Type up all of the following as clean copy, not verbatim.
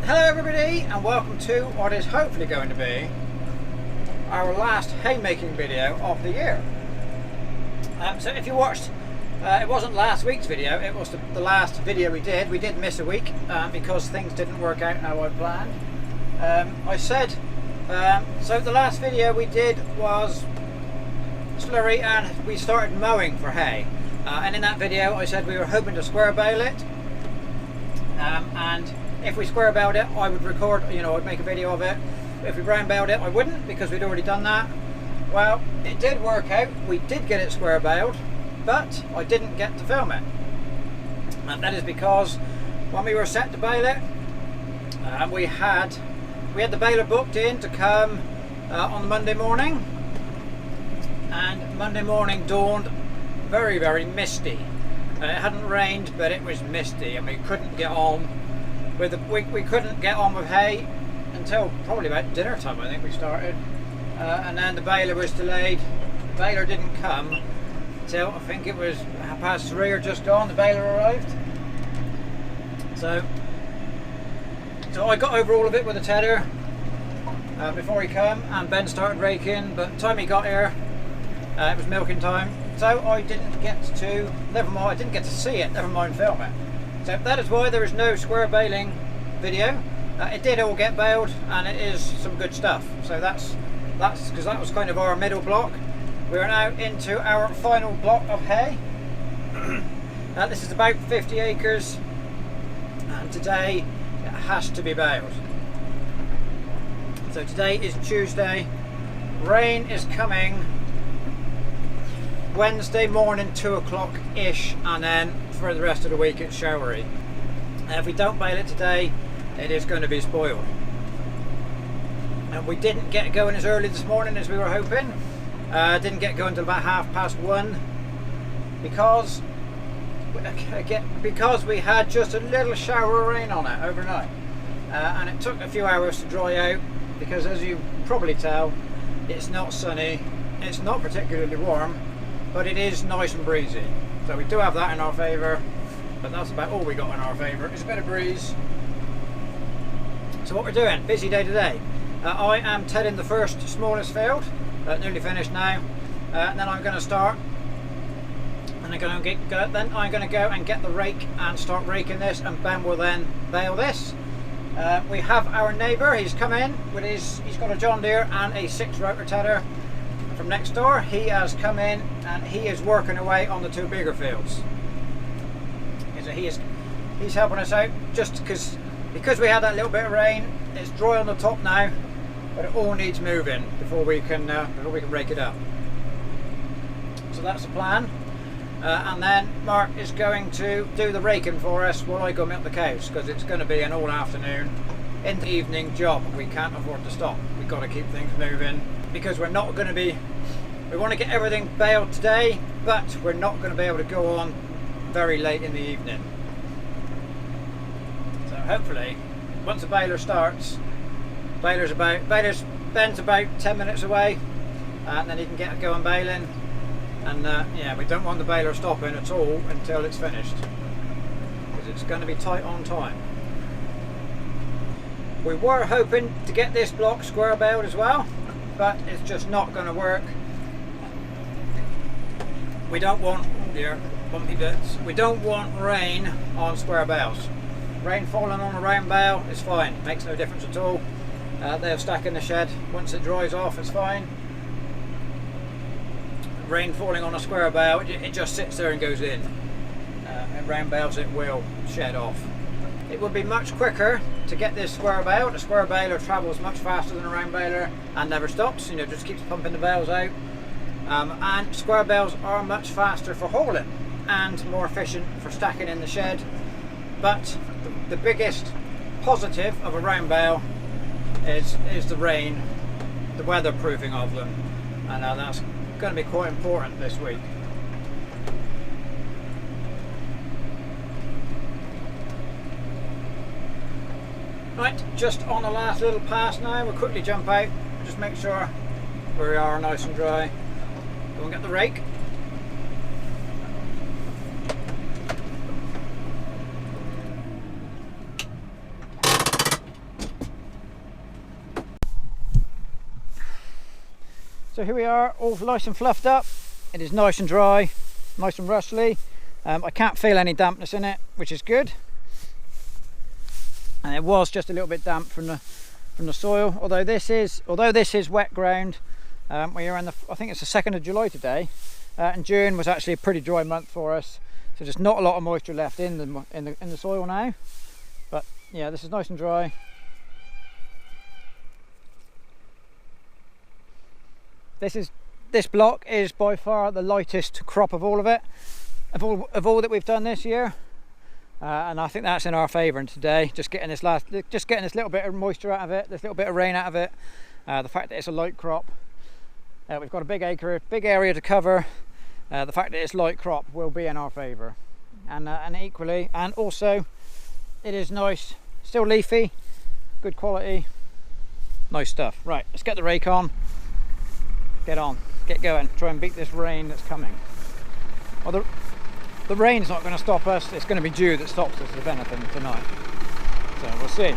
Hello everybody and welcome to what is hopefully going to be our last haymaking video of the year. So if you watched, it wasn't last week's video, it was the last video we did. We did miss a week because things didn't work out how I planned. I said, so the last video we did was slurry and we started mowing for hay. And in that video I said we were hoping to square bale it. And if we square baled it, I would record, I'd make a video of it. If we brown baled it, I wouldn't, because we'd already done that. Well, it did work out. We did get it square baled, but I didn't get to film it. And that is because when we were set to bale it, we had the baler booked in to come on the Monday morning, and Monday morning dawned very, very misty. It hadn't rained, but it was misty, and we couldn't get on with we couldn't get on with hay until probably about dinner time. I think we started, and then the baler was delayed. The baler didn't come till I think it was 3:30 or just gone. The baler arrived, so I got over all of it with a tedder before he came, and Ben started raking. But the time he got here, it was milking time, so I didn't get to. Never mind, I didn't get to see it. Never mind film it. So that is why there is no square baling video. It did all get baled, and it is some good stuff. So that's because that was kind of our middle block. We are now into our final block of hay. This is about 50 acres, and today it has to be baled. So today is Tuesday. Rain is coming Wednesday morning, 2 o'clock ish, and then for the rest of the week it's showery. If we don't bale it today, it is going to be spoiled. And we didn't get going as early this morning as we were hoping. Didn't get going until about 1:30 because we had just a little shower of rain on it overnight, and it took a few hours to dry out because, as you probably tell, it's not sunny, it's not particularly warm, but it is nice and breezy. So we do have that in our favour, but that's about all we got in our favour. It's a bit of breeze. So what we're doing, busy day today. I am tedding the first smallest field, nearly finished now, and then I'm going to start, and then I'm going to go and get the rake and start raking this, and Ben will then bale this. We have our neighbour, he's come in with he's got a John Deere and a 6-rotor tedder from next door. He has come in and he is working away on the two bigger fields. So he's helping us out just because we had that little bit of rain. It's dry on the top now, but it all needs moving before we can rake it up. So that's the plan. And then Mark is going to do the raking for us while I go milk the cows, because it's going to be an all afternoon in the evening job. We can't afford to stop. We've got to keep things moving, because we're not going to be, we want to get everything baled today, but we're not going to be able to go on very late in the evening. So hopefully once the baler starts, Ben's about 10 minutes away, and then he can get going baling. And yeah, we don't want the baler stopping at all until it's finished, because it's going to be tight on time. We were hoping to get this block square baled as well, but it's just not going to work. We don't want, oh dear, bumpy bits. We don't want rain on square bales. Rain falling on a round bale is fine, makes no difference at all. They'll stack in the shed. Once it dries off, it's fine. Rain falling on a square bale, it just sits there and goes in. And round bales it will shed off. It would be much quicker to get this square baled. A square baler travels much faster than a round baler and never stops, just keeps pumping the bales out. And square bales are much faster for hauling and more efficient for stacking in the shed. But the biggest positive of a round bale is the rain, the weatherproofing of them, and that's going to be quite important this week. Right, just on the last little pass now. We'll quickly jump out, just make sure we are nice and dry. Go and get the rake. So here we are, all nice and fluffed up. It is nice and dry, nice and rustly. I can't feel any dampness in it, which is good. And it was just a little bit damp from the soil. Although this is wet ground. We are in I think it's the 2nd of July today, and June was actually a pretty dry month for us. So there's not a lot of moisture left in the soil now. But yeah, this is nice and dry. This block is by far the lightest crop of all of it, of all that we've done this year, and I think that's in our favour today. Just getting this little bit of moisture out of it, this little bit of rain out of it, the fact that it's a light crop. We've got a big area to cover. The fact that it's light crop will be in our favour, and equally, and also it is nice, still leafy, good quality, nice stuff. Right, let's get the rake on. Get going, try and beat this rain that's coming. Well, the rain's not going to stop us, it's going to be dew that stops us if anything tonight. So we'll see.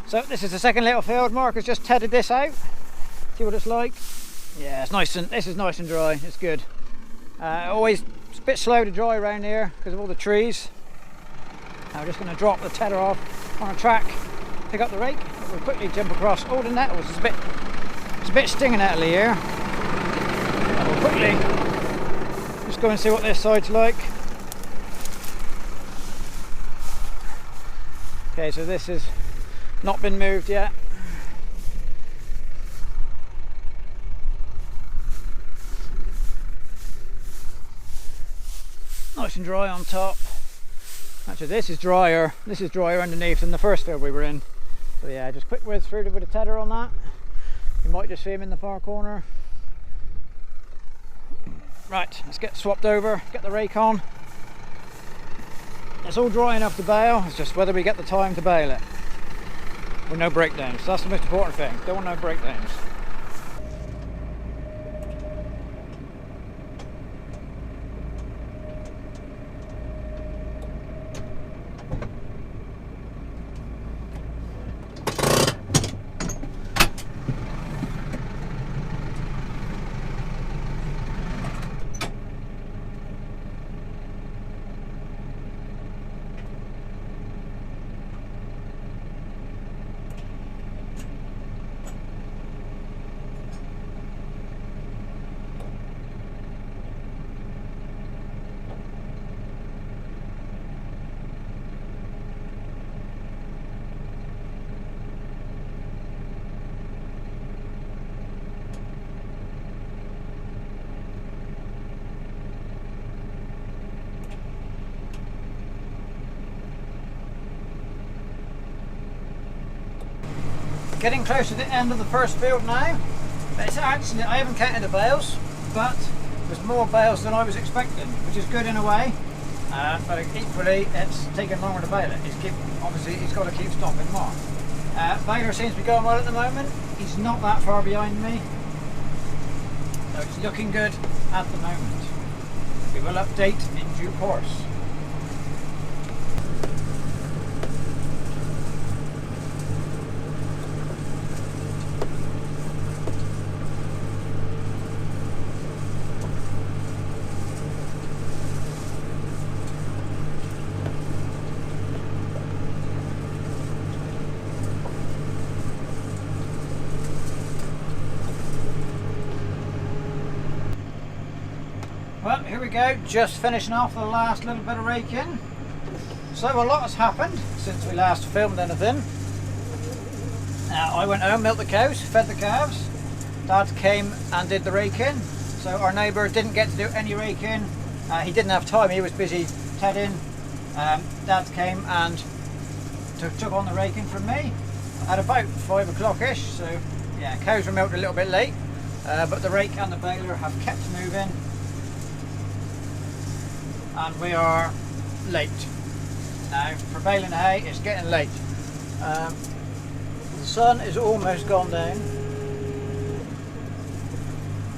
So this is the second little field. Mark has just tedded this out. See what it's like. Yeah, this is nice and dry, it's good. Always it's a bit slow to dry around here because of all the trees. Now we're just going to drop the tedder off on a track, pick up the rake. We'll quickly jump across all the nettles. It's a bit stinging out of here. We'll quickly just go and see what this side's like. Okay, so this has not been moved yet. Nice and dry on top. Actually, this is drier underneath than the first field we were in. So yeah, just quick whiz through with a tedder on that. You might just see him in the far corner. Right, let's get swapped over, get the rake on. It's all dry enough to bale, it's just whether we get the time to bale it. With no breakdowns, that's the most important thing, don't want no breakdowns. Getting close to the end of the first field now. It's actually, I haven't counted the bales, but there's more bales than I was expecting, which is good in a way. But equally, it's taking longer to bale it. Obviously, he's got to keep stopping more. Baler seems to be going well at the moment. He's not that far behind me, so it's looking good at the moment. We will update in due course. Well, here we go, just finishing off the last little bit of raking. So a lot has happened since we last filmed anything. I went home, milked the cows, fed the calves. Dad came and did the raking. So our neighbour didn't get to do any raking. He didn't have time, he was busy tedding. Dad came and took on the raking from me at about 5 o'clock-ish. So yeah, cows were milked a little bit late, but the rake and the baler have kept moving. And we are late. Now, for baling hay, it's getting late. The sun is almost gone down,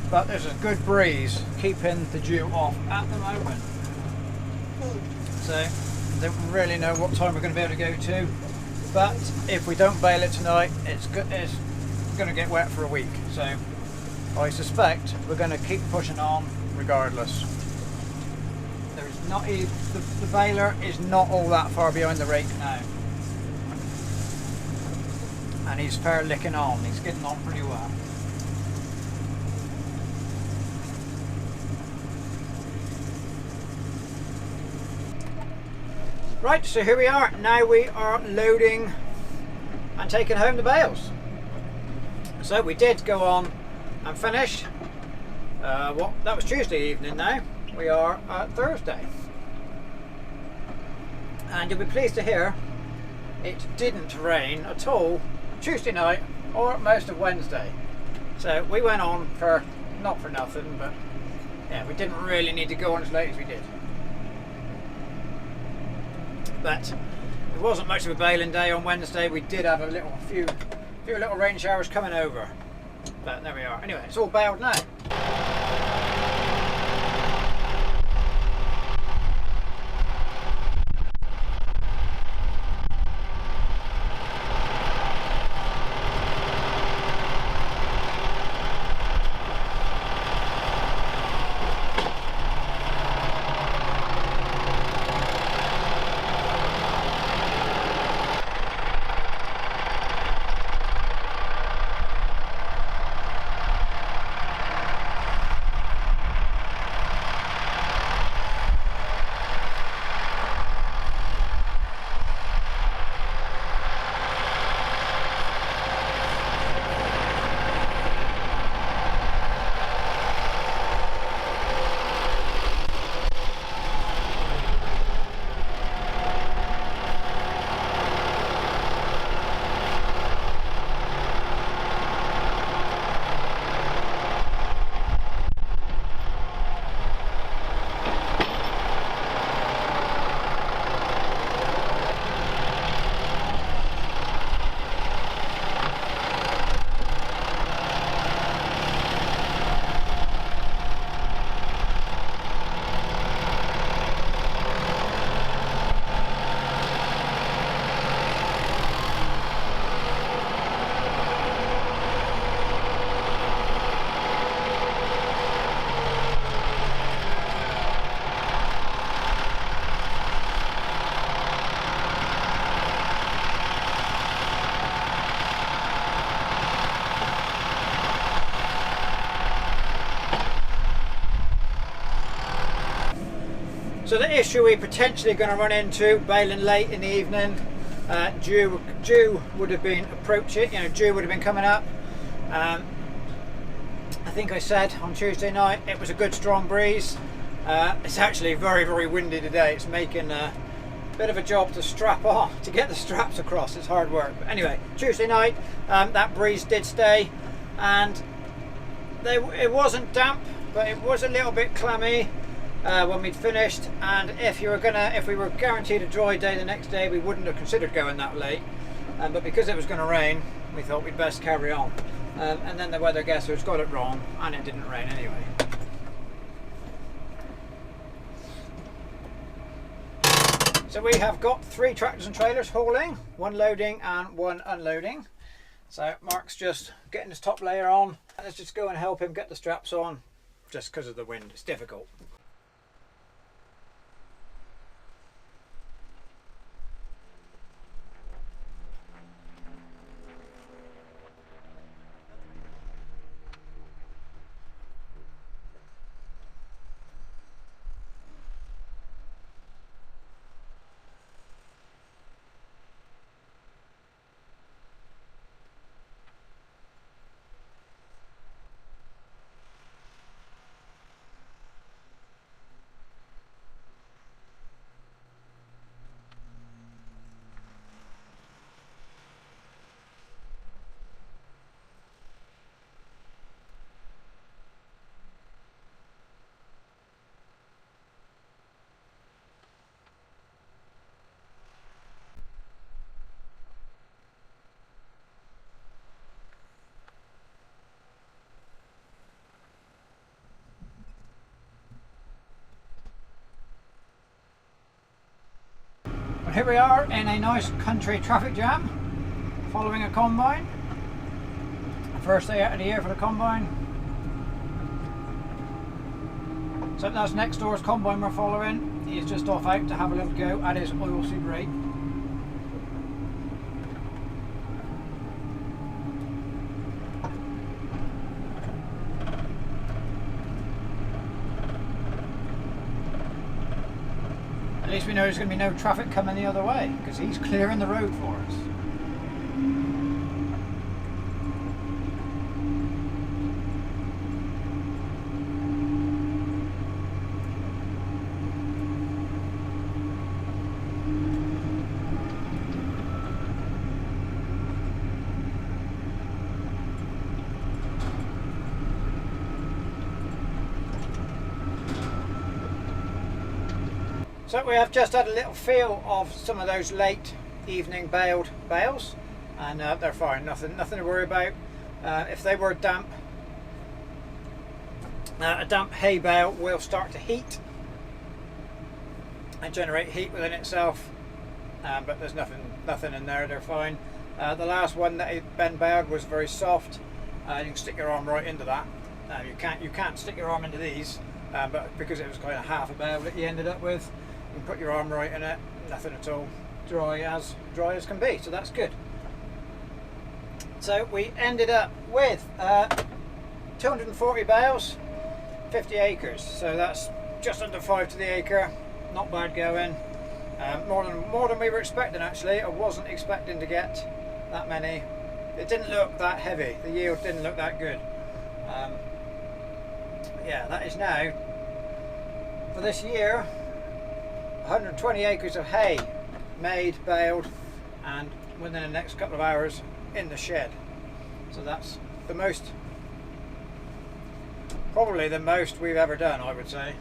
but there's a good breeze keeping the dew off at the moment. So, I don't really know what time we're going to be able to go to, but if we don't bale it tonight, it's going to get wet for a week. So, I suspect we're going to keep pushing on regardless. There's not the baler is not all that far behind the rake now, and he's fair licking on. He's getting on pretty well. Right, so here we are. Now we are loading and taking home the bales. So we did go on and finish. That was Tuesday evening now. We are Thursday. And you'll be pleased to hear it didn't rain at all Tuesday night or most of Wednesday. So we went on for, not for nothing, but yeah, we didn't really need to go on as late as we did. But it wasn't much of a baling day on Wednesday. We did have a few little rain showers coming over, but there we are. Anyway, it's all baled now. So the issue we're potentially going to run into baling late in the evening, dew would have been approaching, dew would have been coming up. I think I said on Tuesday night it was a good strong breeze. It's actually very, very windy today. It's making a bit of a job to strap on, to get the straps across. It's hard work. But anyway, Tuesday night, that breeze did stay, and it wasn't damp, but it was a little bit clammy when we'd finished. And if we were guaranteed a dry day the next day, we wouldn't have considered going that late. But because it was going to rain, we thought we'd best carry on. And then the weather guessers got it wrong, and it didn't rain anyway. So we have got 3 tractors and trailers hauling, 1 loading and 1 unloading. So Mark's just getting his top layer on. Let's just go and help him get the straps on, just because of the wind. It's difficult. Here we are in a nice country traffic jam, following a combine. First day out of the year for the combine. So that's next door's combine we're following. He's just off out to have a little go at his oil super 8. At least we know there's going to be no traffic coming the other way, because he's clearing the road for us. So we have just had a little feel of some of those late evening baled bales, and they're fine, nothing to worry about. If they were damp, a damp hay bale will start to heat and generate heat within itself, but there's nothing in there, they're fine. The last one that Ben baled was very soft. You can stick your arm right into that. You can't stick your arm into these, but because it was kind of half a bale that you ended up with, you can put your arm right in it, nothing at all, dry as can be, so that's good. So we ended up with 240 bales, 50 acres, so that's just under 5 to the acre, not bad going. More than we were expecting actually. I wasn't expecting to get that many. It didn't look that heavy, the yield didn't look that good. Yeah, that is now, for this year, 120 acres of hay made, baled, and within the next couple of hours in the shed. So that's the most, probably the most we've ever done, I would say.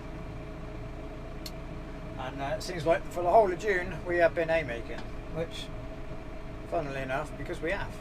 And it seems like for the whole of June we have been hay making, which, funnily enough, because we have.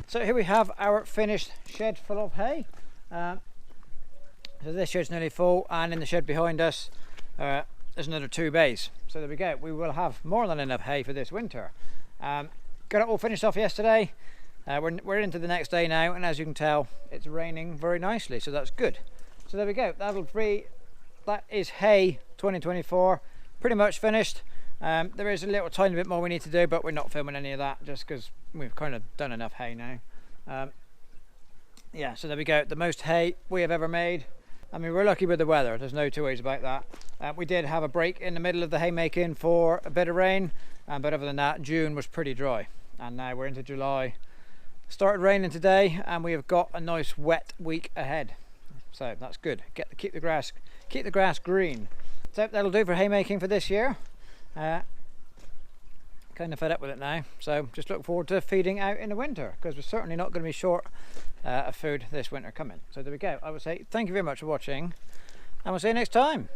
So here we have our finished shed full of hay. So this shed's nearly full, and in the shed behind us there's another 2 bays. So there we go, we will have more than enough hay for this winter. Got it all finished off yesterday. We're into the next day now, and as you can tell, it's raining very nicely, so that's good. So there we go, that is hay 2024, pretty much finished. There is a little tiny bit more we need to do, but we're not filming any of that just because we've kind of done enough hay now. Yeah, so there we go, the most hay we have ever made. I mean, we're lucky with the weather, there's no two ways about that. We did have a break in the middle of the haymaking for a bit of rain, but other than that, June was pretty dry, and now we're into July. Started raining today, and we have got a nice wet week ahead, so that's good. Keep the grass green. So that'll do for haymaking for this year. Kind of fed up with it now, so just look forward to feeding out in the winter, because we're certainly not going to be short of food this winter coming. So there we go. I would say thank you very much for watching, and we'll see you next time.